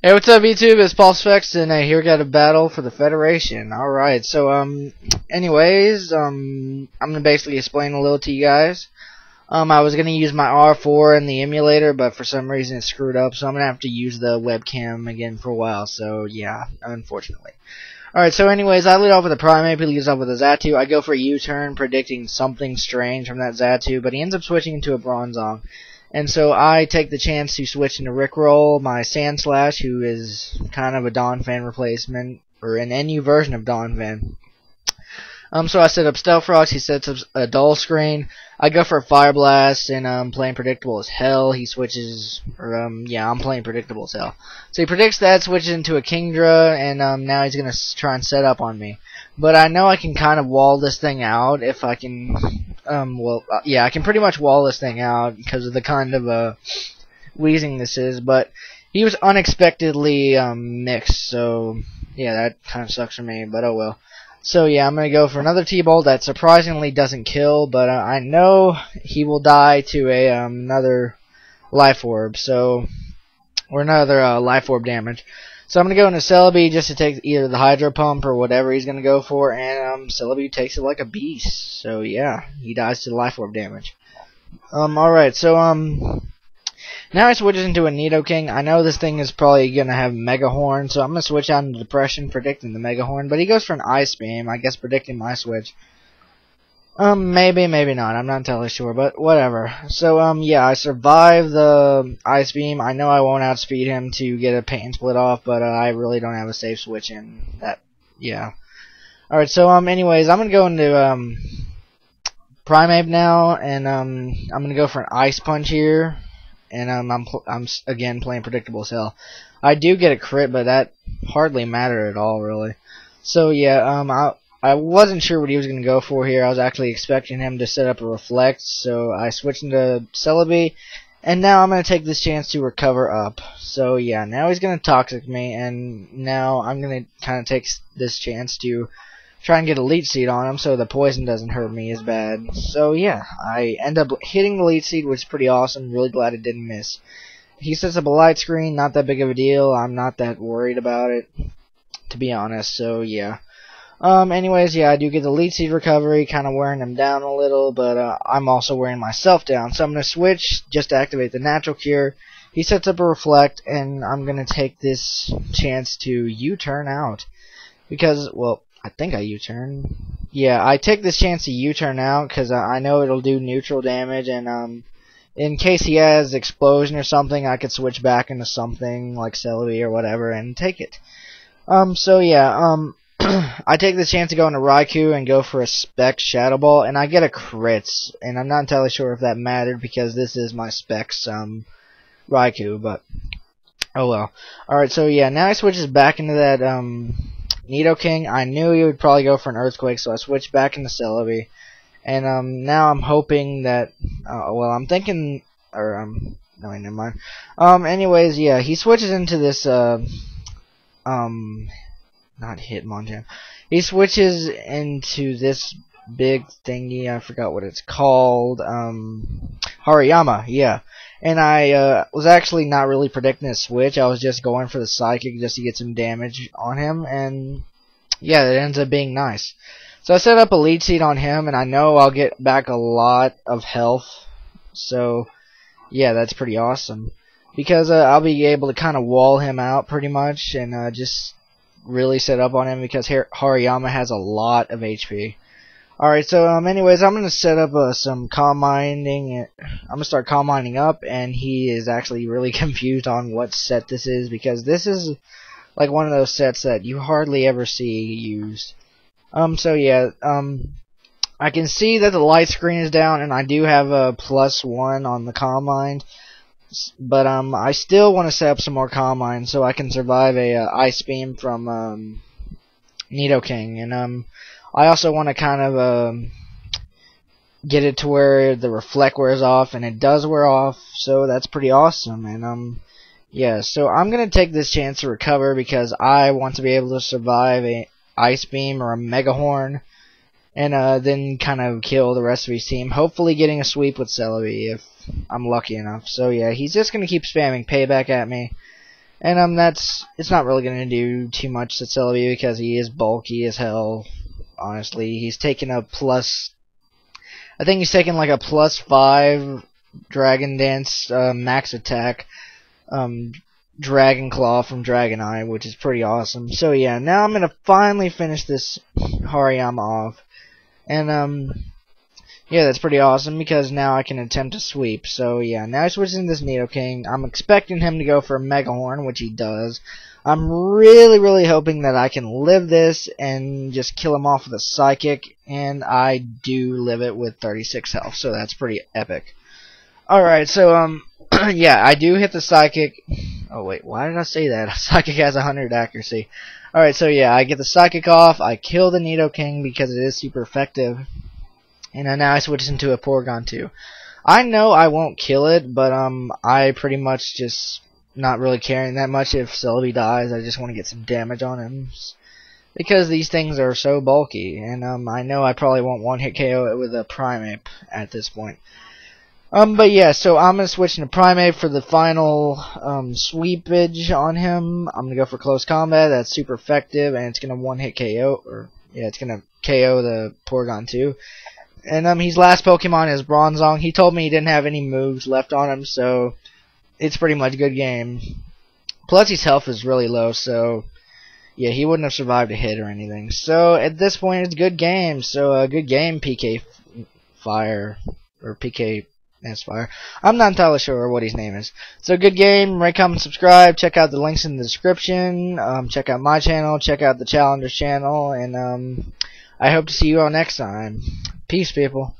Hey, what's up, YouTube? It's PulseEffects, and here we got a battle for the Federation. Alright, so, anyways, I'm gonna basically explain a little to you guys. I was gonna use my R4 in the emulator, but for some reason it screwed up, so I'm gonna have to use the webcam again for a while, so yeah, unfortunately. Alright, so anyways, I lead off with a Primate, he leads off with a Xatu. I go for a U-turn, predicting something strange from that Xatu, but he ends up switching into a Bronzong. And so I take the chance to switch into Rickroll, my Sandslash, who is kind of a Donphan replacement, or an NU version of Donphan. So I set up Stealth Rocks, he sets up a Dull Screen. I go for a Fire Blast, and I'm playing predictable as hell. He switches, yeah, I'm playing predictable as hell. So he predicts that, switches into a Kingdra, and now he's going to try and set up on me. But I know I can kind of wall this thing out if I can, yeah, I can pretty much wall this thing out because of the kind of wheezing this is. But he was unexpectedly mixed, so yeah, that kind of sucks for me, but oh well. So yeah, I'm going to go for another T-Bolt that surprisingly doesn't kill, but I know he will die to a another Life Orb, so, or another Life Orb damage. So I'm going to go into Celebi just to take either the Hydro Pump or whatever he's going to go for, and Celebi takes it like a beast. So yeah, he dies to the Life Orb damage. Alright, so now he switches into a Nidoking. I know this thing is probably going to have Mega Horn, so I'm going to switch out into Depression, predicting the Mega Horn. But he goes for an Ice Beam, I guess predicting my switch. Maybe, maybe not. I'm not entirely sure, but whatever. So, yeah, I survive the Ice Beam. I know I won't outspeed him to get a Pain Split off, but I really don't have a safe switch in that. Yeah. Alright, so, anyways, I'm going to go into, Primeape now, and, I'm going to go for an Ice Punch here. And I'm again playing predictable as hell. I do get a crit, but that hardly mattered at all, really. So yeah, I wasn't sure what he was going to go for here. I was actually expecting him to set up a Reflect, so I switched into Celebi, and now I'm going to take this chance to recover up. So yeah, now he's going to Toxic me, and now I'm going to kind of take this chance to try and get a Leech Seed on him so the poison doesn't hurt me as bad. So yeah, I end up hitting the Leech Seed, which is pretty awesome. Really glad it didn't miss. He sets up a Light Screen, not that big of a deal. I'm not that worried about it, to be honest. So yeah. Anyways, yeah, I do get the Leech Seed recovery, kind of wearing him down a little, but I'm also wearing myself down. So I'm going to switch just to activate the Natural Cure. He sets up a Reflect, and I'm going to take this chance to U-turn out. Because, well, I think I U-turn. Yeah, I take this chance to U-turn out because I know it'll do neutral damage, and in case he has Explosion or something, I could switch back into something like Celebi or whatever and take it. So yeah, I take this chance to go into Raikou and go for a Specs Shadow Ball, and I get a crit, and I'm not entirely sure if that mattered because this is my Specs Raikou, but oh well. Alright, so yeah, now he switches back into that Nidoking. I knew he would probably go for an Earthquake, so I switched back into Celebi. And now I'm hoping that, well, I'm thinking, or no, wait, never mind. Anyways, yeah, he switches into this, not Hitmonchan. He switches into this big thingy. I forgot what it's called. Hariyama, yeah. And I was actually not really predicting a switch. I was just going for the Psychic just to get some damage on him. And yeah, it ends up being nice. So I set up a Leech Seed on him, and I know I'll get back a lot of health. So yeah, that's pretty awesome. Because I'll be able to kind of wall him out pretty much and just really set up on him because Hariyama has a lot of HP. Alright, so anyways, I'm going to set up some Calm Minding. I'm going to start Calm Minding up, and he is actually really confused on what set this is because this is like one of those sets that you hardly ever see used. So yeah, I can see that the light screen is down, and I do have a +1 on the Calm Mind. But I still want to set up some more Calm Mind so I can survive a Ice Beam from Nidoking, and I also want to kind of get it to where the Reflect wears off, and it does wear off, so that's pretty awesome. And yeah, so I'm gonna take this chance to recover because I want to be able to survive a Ice Beam or a Mega Horn, and then kind of kill the rest of his team. Hopefully, getting a sweep with Celebi if I'm lucky enough. So yeah, he's just gonna keep spamming Payback at me. And it's not really gonna do too much to Celebi because he is bulky as hell. Honestly, he's taking a plus. I think he's taking like a +5 Dragon Dance max attack, Dragon Claw from Dragon Eye, which is pretty awesome. So yeah, now I'm gonna finally finish this Hariyama off, and yeah, that's pretty awesome because now I can attempt to sweep. So yeah, now I switch into this Nidoking. I'm expecting him to go for a Mega Horn, which he does. I'm really hoping that I can live this and just kill him off with a Psychic, and I do live it with 36 health, so that's pretty epic. Alright, so yeah, I do hit the Psychic. Oh wait, why did I say that? Psychic has 100 accuracy. Alright, so yeah, I get the Psychic off, I kill the Nidoking because it is super effective, and now I switch into a Porygon 2. I know I won't kill it, but I pretty much just not really caring that much if Celebi dies. I just want to get some damage on him because these things are so bulky, and I know I probably won't one-hit KO it with a Primeape at this point. But yeah, so I'm gonna switch into Primeape for the final sweepage on him. I'm gonna go for close combat. That's super effective, and it's gonna one-hit KO, or yeah, it's gonna KO the Porygon 2. And his last Pokemon is Bronzong. He told me he didn't have any moves left on him, so it's pretty much a good game. Plus his health is really low, so yeah, he wouldn't have survived a hit or anything. So at this point, it's a good game. So good game, PK-Fire, or PK Nesspkfire. I'm not entirely sure what his name is. So good game. Rate, comment, subscribe. Check out the links in the description. Check out my channel. Check out the Challenger's channel. And I hope to see you all next time. Peace, people.